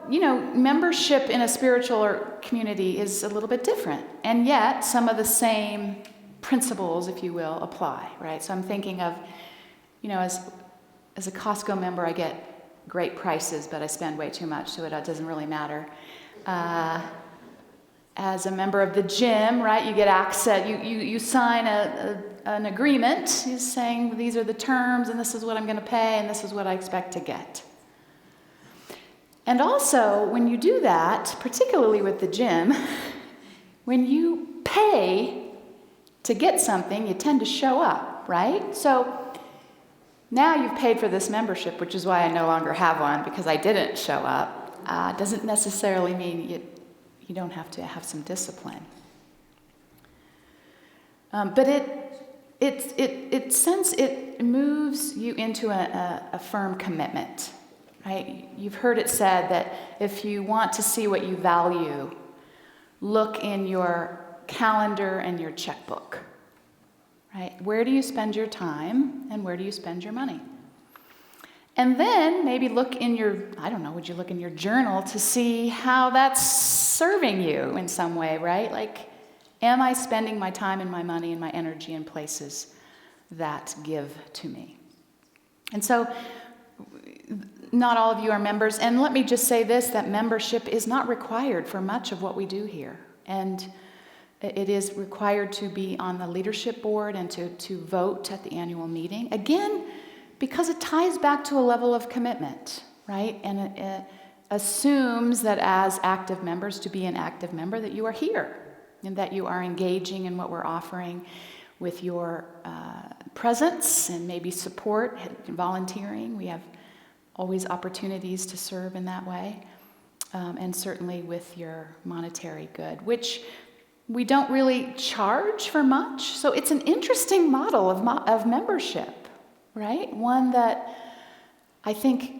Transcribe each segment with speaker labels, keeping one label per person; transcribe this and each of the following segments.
Speaker 1: membership in a spiritual community is a little bit different. And yet, some of the same principles, if you will, apply, right? So I'm thinking of, as a Costco member, I get great prices, but I spend way too much, so it doesn't really matter. As a member of the gym, right, you get access, you sign an agreement saying these are the terms, and this is what I'm going to pay, and this is what I expect to get. And also, when you do that, particularly with the gym, when you pay to get something, you tend to show up, right? So now you've paid for this membership, which is why I no longer have one, because I didn't show up. Doesn't necessarily mean you don't have to have some discipline. But it moves you into a firm commitment, right? You've heard it said that if you want to see what you value, look in your calendar and your checkbook, right? Where do you spend your time and where do you spend your money? And then maybe look in would you look in your journal to see how that's serving you in some way, right? Like, am I spending my time and my money and my energy in places that give to me? And so, not all of you are members, and let me just say this, that membership is not required for much of what we do here. And it is required to be on the leadership board and to vote at the annual meeting. Again, because it ties back to a level of commitment, right? And it assumes that as active members, to be an active member, that you are here and that you are engaging in what we're offering with your presence and maybe support and volunteering. We have always opportunities to serve in that way, and certainly with your monetary good, which we don't really charge for much. So it's an interesting model of membership, right? One that I think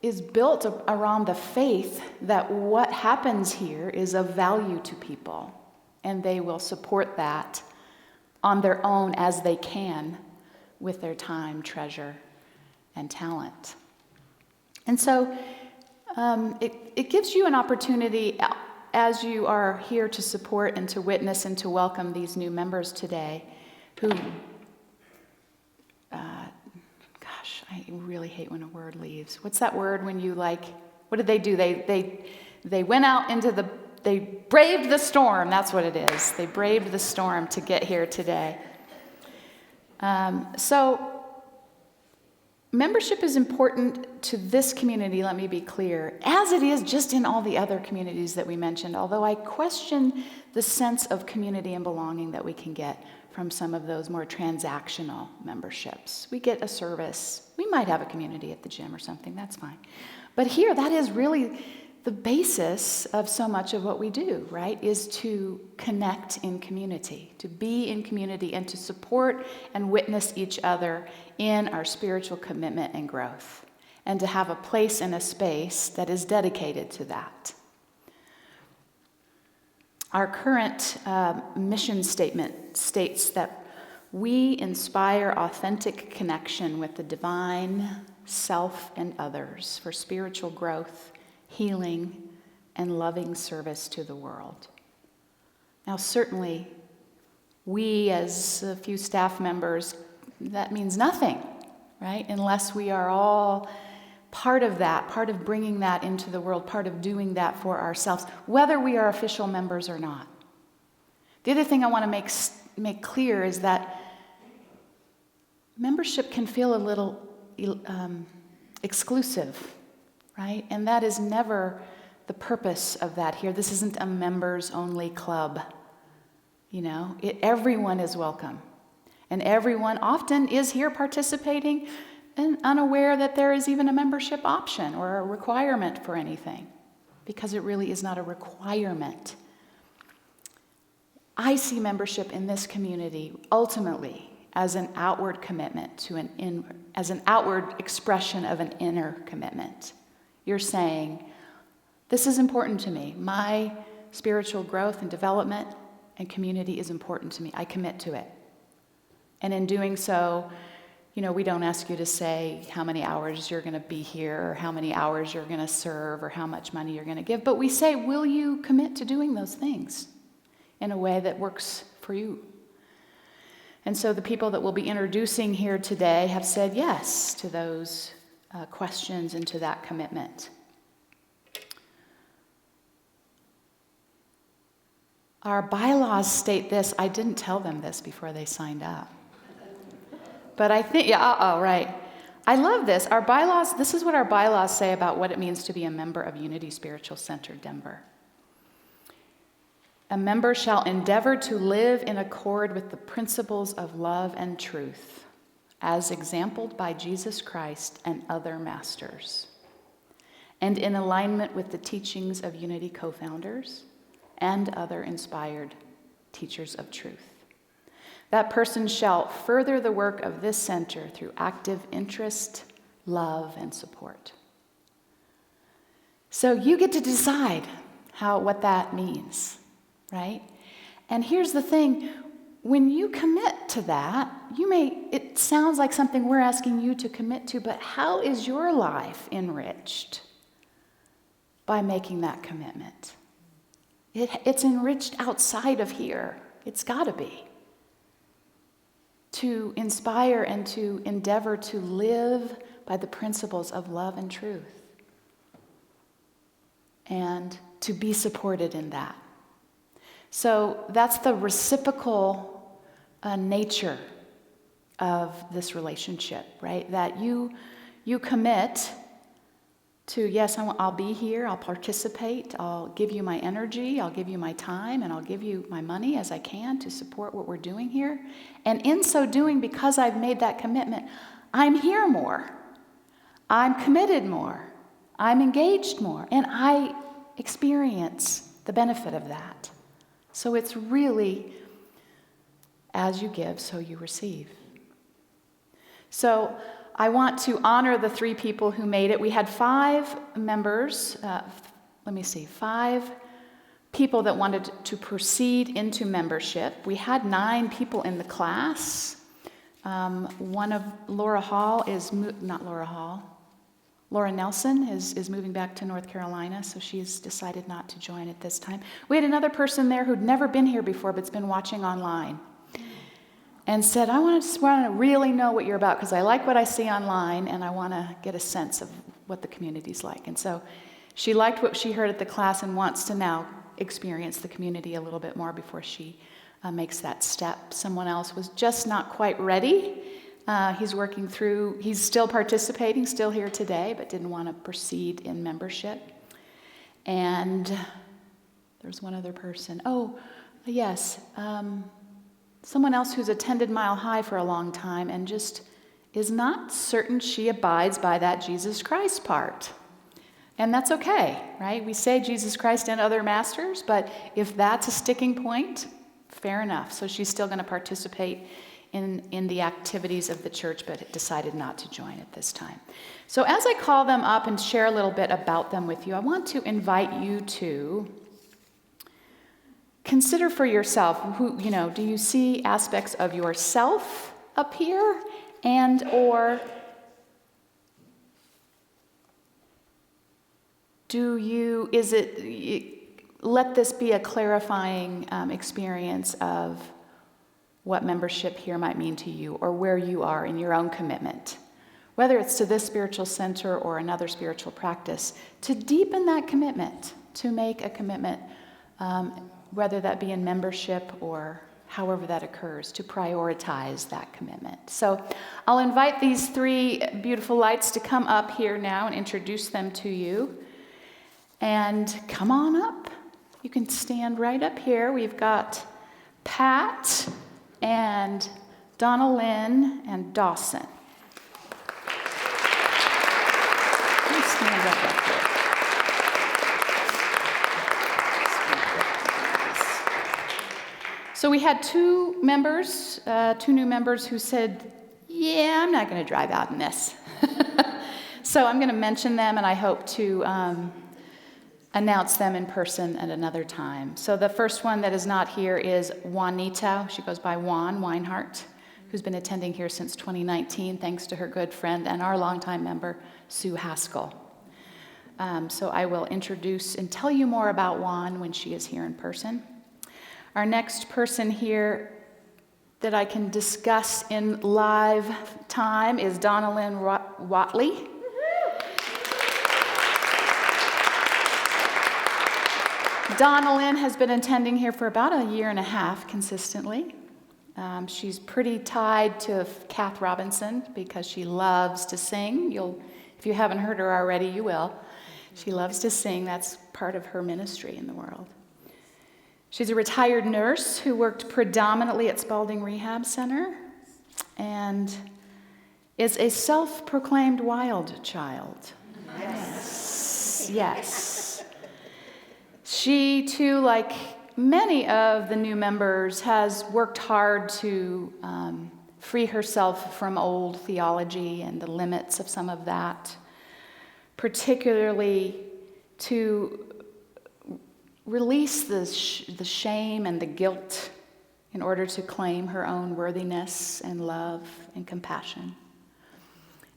Speaker 1: is built around the faith that what happens here is of value to people, and they will support that on their own as they can with their time, treasure, and talent. And so it gives you an opportunity as you are here to support and to witness and to welcome these new members today who, I really hate when a word leaves. What's that word when you what did they do? They went out they braved the storm. That's what it is. They braved the storm to get here today. So membership is important to this community, let me be clear, as it is just in all the other communities that we mentioned, although I question the sense of community and belonging that we can get from some of those more transactional memberships. We get a service. We might have a community at the gym or something, that's fine. But here, that is really the basis of so much of what we do, right, is to connect in community, to be in community, and to support and witness each other in our spiritual commitment and growth, and to have a place and a space that is dedicated to that. Our current mission statement states that we inspire authentic connection with the divine, self, and others for spiritual growth, healing, and loving service to the world. Now, certainly, we as a few staff members, that means nothing, right? Unless we are all part of that, part of bringing that into the world, part of doing that for ourselves, whether we are official members or not. The other thing I want to make clear is that membership can feel a little exclusive, right? And that is never the purpose of that here. This isn't a members-only club. Everyone is welcome. And everyone often is here participating and unaware that there is even a membership option or a requirement for anything, because it really is not a requirement. I see membership in this community ultimately as an outward commitment as an outward expression of an inner commitment. You're saying, this is important to me. My spiritual growth and development and community is important to me. I commit to it. And in doing so, we don't ask you to say how many hours you're going to be here or how many hours you're going to serve or how much money you're going to give. But we say, will you commit to doing those things in a way that works for you? And so the people that we'll be introducing here today have said yes to those questions and to that commitment. Our bylaws state this. I didn't tell them this before they signed up. But I think, right. I love this. Our bylaws, this is what our bylaws say about what it means to be a member of Unity Spiritual Center, Denver. A member shall endeavor to live in accord with the principles of love and truth, as exampled by Jesus Christ and other masters, and in alignment with the teachings of Unity co-founders and other inspired teachers of truth. That person shall further the work of this center through active interest, love, and support. So you get to decide what that means, right? And here's the thing, when you commit to that, it sounds like something we're asking you to commit to, but how is your life enriched by making that commitment? It's enriched outside of here. It's got to be. To inspire and to endeavor to live by the principles of love and truth. And to be supported in that. So that's the reciprocal nature of this relationship, right? That you commit to, yes, I'll be here, I'll participate, I'll give you my energy, I'll give you my time, and I'll give you my money as I can to support what we're doing here. And in so doing, because I've made that commitment, I'm here more, I'm committed more, I'm engaged more, and I experience the benefit of that. So it's really, as you give, so you receive. So I want to honor the 3 people who made it. We had 5 members, 5 people that wanted to proceed into membership. We had 9 people in the class. One of Laura Nelson is moving back to North Carolina, so she's decided not to join at this time. We had another person there who'd never been here before but's been watching online. And said, I want to really know what you're about because I like what I see online and I want to get a sense of what the community's like. And so she liked what she heard at the class and wants to now experience the community a little bit more before she makes that step. Someone else was just not quite ready. He's still participating, still here today, but didn't want to proceed in membership. And there's one other person. Oh, yes. Someone else who's attended Mile High for a long time and just is not certain she abides by that Jesus Christ part. And that's okay, right? We say Jesus Christ and other masters, but if that's a sticking point, fair enough. So she's still going to participate in the activities of the church, but decided not to join at this time. So as I call them up and share a little bit about them with you, I want to invite you to consider for yourself, do you see aspects of yourself up here and or let this be a clarifying experience of what membership here might mean to you or where you are in your own commitment, whether it's to this spiritual center or another spiritual practice, to deepen that commitment, to make a commitment, whether that be in membership or however that occurs, to prioritize that commitment. So I'll invite these 3 beautiful lights to come up here now and introduce them to you. And come on up. You can stand right up here. We've got Pat and Donna Lynn and Dawson. You stand up here. So we had 2 new members who said, yeah, I'm not going to drive out in this. So I'm going to mention them, and I hope to announce them in person at another time. So the first one that is not here is Juanita. She goes by Juan Weinhardt, who's been attending here since 2019, thanks to her good friend and our longtime member, Sue Haskell. So I will introduce and tell you more about Juan when she is here in person. Our next person here that I can discuss in live time is Donna Lynn Watley. Donna Lynn has been attending here for about a year and a half consistently. She's pretty tied to Kath Robinson because she loves to sing. If you haven't heard her already, you will. She loves to sing. That's part of her ministry in the world. She's a retired nurse who worked predominantly at Spalding Rehab Center and is a self-proclaimed wild child. Yes. She, too, like many of the new members, has worked hard to free herself from old theology and the limits of some of that, particularly to release the shame and the guilt in order to claim her own worthiness and love and compassion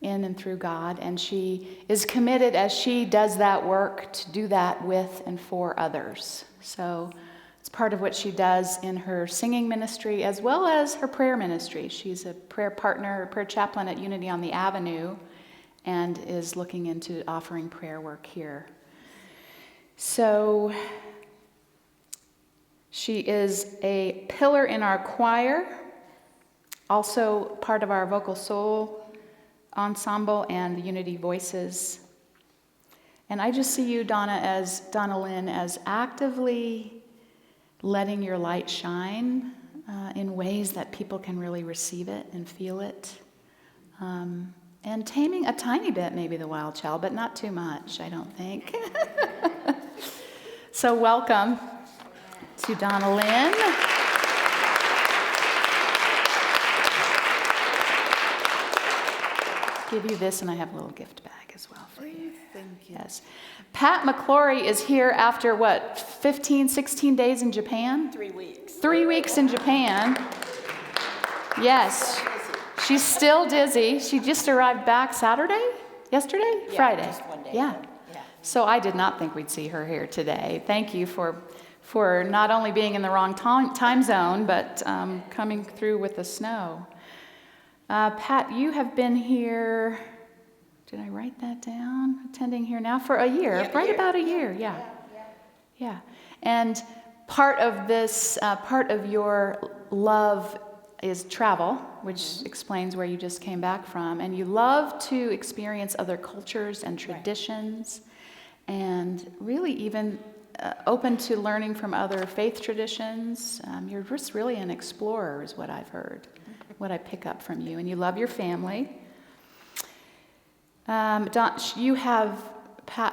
Speaker 1: in and through God. And she is committed, as she does that work, to do that with and for others. So it's part of what she does in her singing ministry as well as her prayer ministry. She's a prayer partner, a prayer chaplain at Unity on the Avenue, and is looking into offering prayer work here. So she is a pillar in our choir, also part of our vocal soul ensemble and Unity Voices. And I just see you, Donna Lynn, as actively letting your light shine in ways that people can really receive it and feel it. And taming a tiny bit, maybe, the wild child, but not too much, I don't think. So welcome to Donna Lynn. Give you this, and I have a little gift bag as well for you.
Speaker 2: Thank you.
Speaker 1: Yes. Pat McClory is here after, 16 days in Japan?
Speaker 2: 3 weeks.
Speaker 1: 3 weeks in Japan. Yes. She's still dizzy. She just arrived back Saturday? Yesterday?
Speaker 2: Yeah,
Speaker 1: Friday.
Speaker 2: just one day.
Speaker 1: Yeah.
Speaker 2: Yeah.
Speaker 1: So I did not think we'd see her here today. Thank you for not only being in the wrong time zone, but coming through with the snow. Pat, you have been here, did I write that down? Attending here now for a year,
Speaker 2: Yeah,
Speaker 1: right
Speaker 2: year.
Speaker 1: about a year, yeah. And part of this, part of your love is travel, which explains where you just came back from. And you love to experience other cultures and traditions, and really even open to learning from other faith traditions. You're just really an explorer, is what I've heard, what I pick up from you. And you love your family. Pat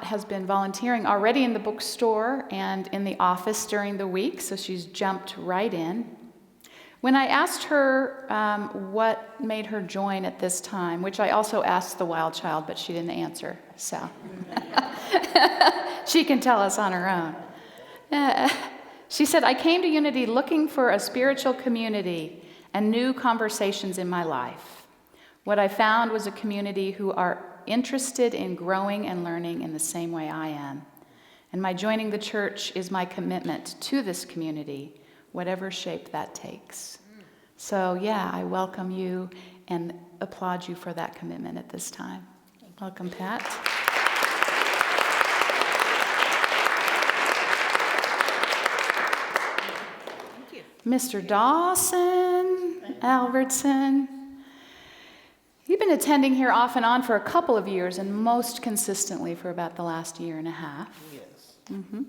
Speaker 1: has been volunteering already in the bookstore and in the office during the week, so she's jumped right in. When I asked her what made her join at this time, which I also asked the wild child, but she didn't answer, so she can tell us on her own. She said, "I came to Unity looking for a spiritual community and new conversations in my life. What I found was a community who are interested in growing and learning in the same way I am. And my joining the church is my commitment to this community, whatever shape that takes." So yeah, I welcome you and applaud you for that commitment at this time. Welcome, Pat.
Speaker 2: Thank you.
Speaker 1: Mr. Dawson Albertson. You've been attending here off and on for a couple of years, and most consistently for about the last year and a half.
Speaker 3: Yes.
Speaker 1: Mm-hmm.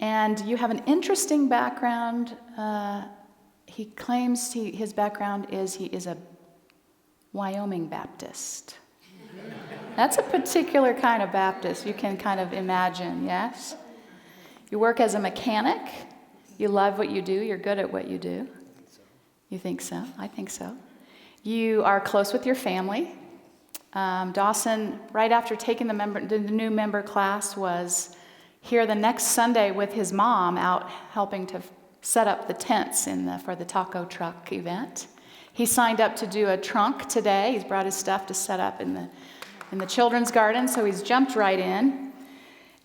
Speaker 1: And you have an interesting background. He claims his background is he is a Wyoming Baptist. That's a particular kind of Baptist you can kind of imagine, yes? You work as a mechanic. You love what you do. You're good at what you do. You think so? I think so. You are close with your family. Dawson, right after taking the new member class, was here the next Sunday with his mom out helping to set up the tents for the taco truck event. He signed up to do a trunk today. He's brought his stuff to set up in the children's garden, so he's jumped right in.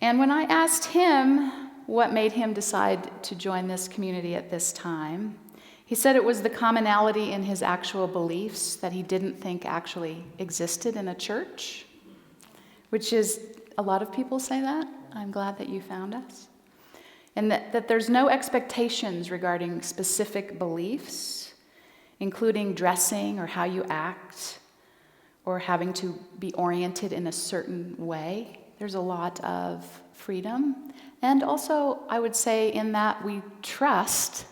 Speaker 1: And when I asked him what made him decide to join this community at this time, he said it was the commonality in his actual beliefs that he didn't think actually existed in a church, which is, a lot of people say that. I'm glad that you found us. And that there's no expectations regarding specific beliefs, including dressing or how you act or having to be oriented in a certain way. There's a lot of freedom. And also, I would say in that we trust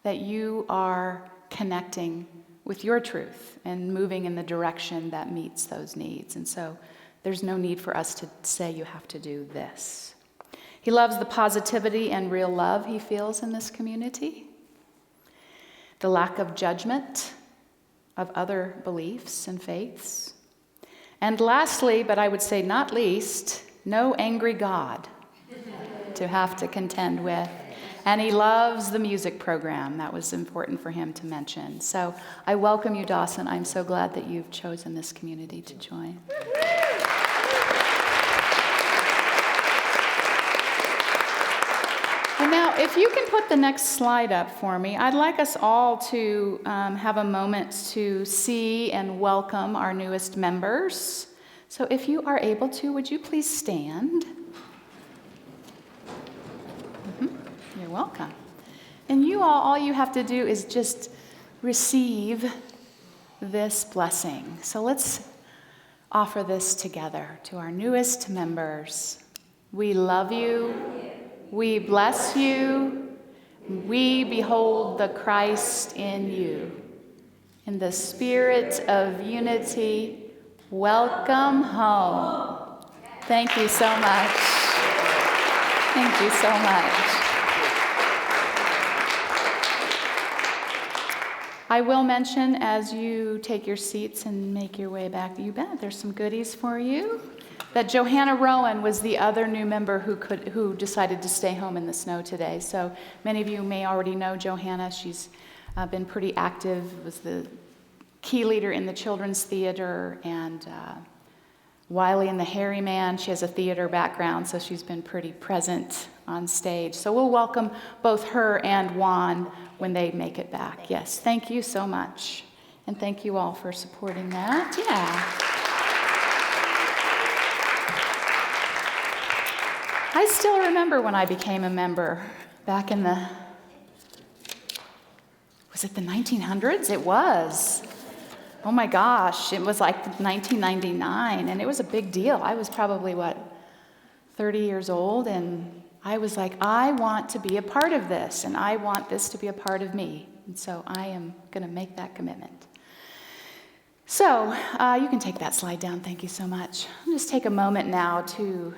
Speaker 1: that you are connecting with your truth and moving in the direction that meets those needs. And so there's no need for us to say you have to do this. He loves the positivity and real love he feels in this community, the lack of judgment of other beliefs and faiths. And lastly, but I would say not least, no angry God to have to contend with. And he loves the music program. That was important for him to mention. So I welcome you, Dawson. I'm so glad that you've chosen this community to join. And now, if you can put the next slide up for me, I'd like us all to have a moment to see and welcome our newest members. So if you are able to, would you please stand? You're welcome. And you all you have to do is just receive this blessing. So let's offer this together to our newest members. We love you. We bless you. We behold the Christ in you. In the spirit of unity, welcome home. Thank you so much. Thank you so much. I will mention as you take your seats and make your way back, you bet, there's some goodies for you. That Johanna Rowan was the other new member who decided to stay home in the snow today. So many of you may already know Johanna. She's been pretty active, was the key leader in the children's theater, and Wiley and the Hairy Man. She has a theater background, so she's been pretty present on stage. So we'll welcome both her and Juan when they make it back. Yes, thank you so much. And thank you all for supporting that. Yeah. I still remember when I became a member back in was it the 1900s? It was. Oh my gosh, it was like 1999, and it was a big deal. I was probably, 30 years old, and I was like, I want to be a part of this, and I want this to be a part of me. And so I am going to make that commitment. So you can take that slide down. Thank you so much. I'll just take a moment now to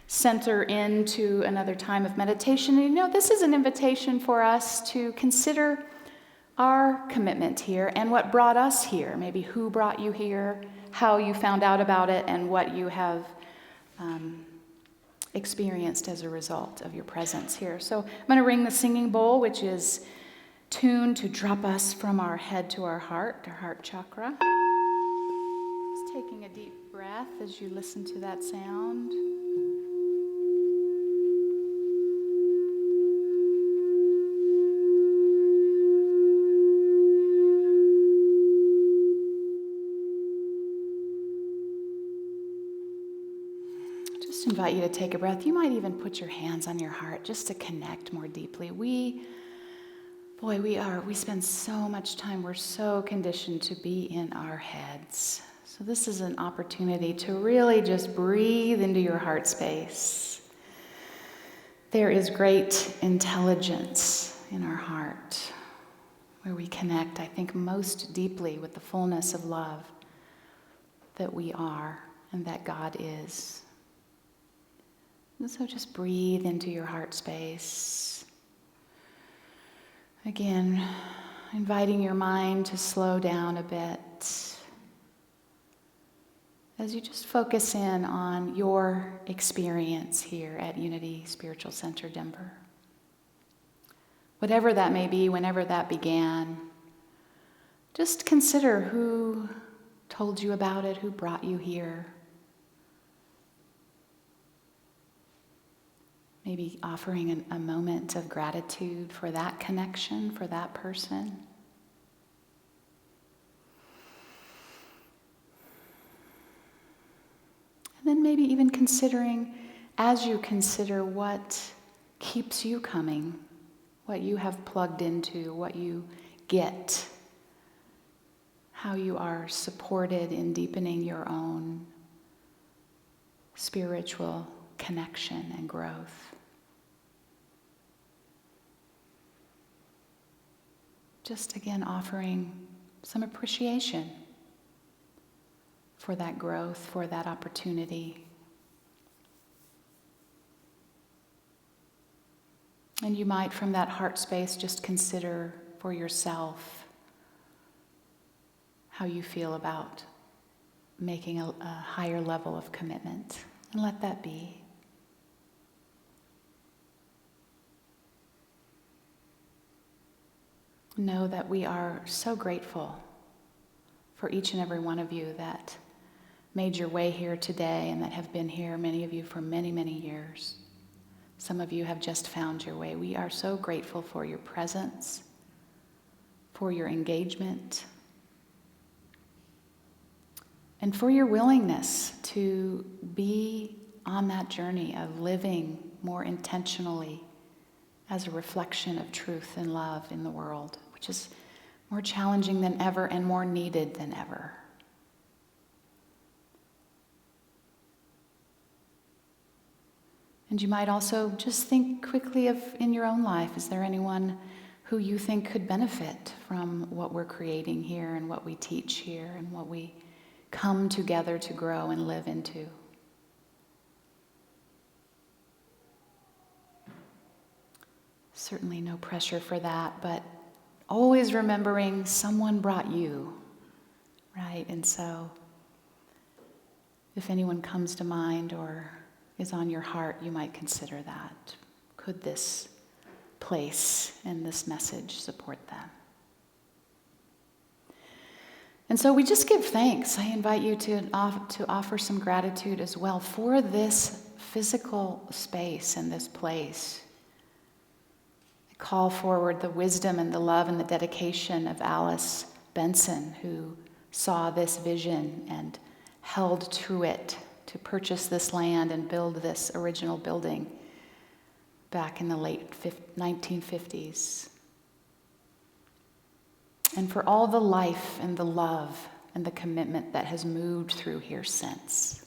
Speaker 1: center into another time of meditation. And this is an invitation for us to consider our commitment here and what brought us here. Maybe who brought you here, how you found out about it, and what you have experienced as a result of your presence here. So I'm going to ring the singing bowl, which is tuned to drop us from our head to our heart chakra. Just taking a deep breath as you listen to that sound. Invite you to take a breath. You might even put your hands on your heart just to connect more deeply. We spend so much time, we're so conditioned to be in our heads. So this is an opportunity to really just breathe into your heart space. There is great intelligence in our heart where we connect, I think, most deeply with the fullness of love that we are and that God is. And so just breathe into your heart space. Again, inviting your mind to slow down a bit as you just focus in on your experience here at Unity Spiritual Center Denver. Whatever that may be, whenever that began, just consider who told you about it, who brought you here. Maybe offering a moment of gratitude for that connection, for that person. And then maybe even considering, as you consider what keeps you coming, what you have plugged into, what you get, how you are supported in deepening your own spiritual connection and growth. Just again offering some appreciation for that growth, for that opportunity. And you might, from that heart space, just consider for yourself how you feel about making a higher level of commitment, and let that be. Know that we are so grateful for each and every one of you that made your way here today and that have been here, many of you, for many, many years. Some of you have just found your way. We are so grateful for your presence, for your engagement, and for your willingness to be on that journey of living more intentionally as a reflection of truth and love in the world, which is more challenging than ever and more needed than ever. And you might also just think quickly of, in your own life, is there anyone who you think could benefit from what we're creating here and what we teach here and what we come together to grow and live into? Certainly no pressure for that, but always remembering someone brought you, right? And so if anyone comes to mind or is on your heart, you might consider that. Could this place and this message support them? And so we just give thanks. I invite you to offer some gratitude as well for this physical space and this place. I call forward the wisdom and the love and the dedication of Alice Benson, who saw this vision and held to it to purchase this land and build this original building back in the late 1950s. And for all the life and the love and the commitment that has moved through here since.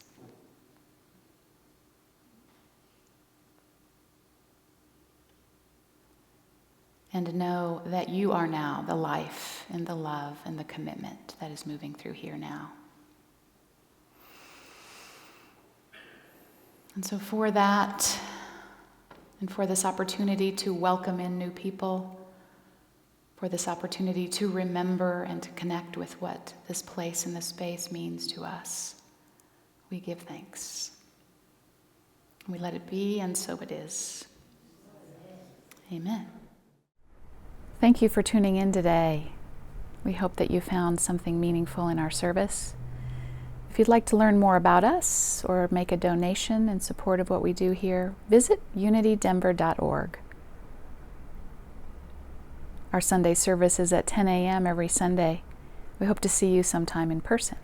Speaker 1: And know that you are now the life and the love and the commitment that is moving through here now. And so for that, and for this opportunity to welcome in new people, for this opportunity to remember and to connect with what this place and this space means to us, we give thanks. We let it be, and so it is. Amen. Thank you for tuning in today. We hope that you found something meaningful in our service. If you'd like to learn more about us or make a donation in support of what we do here, visit unitydenver.org. Our Sunday service is at 10 a.m. every Sunday. We hope to see you sometime in person.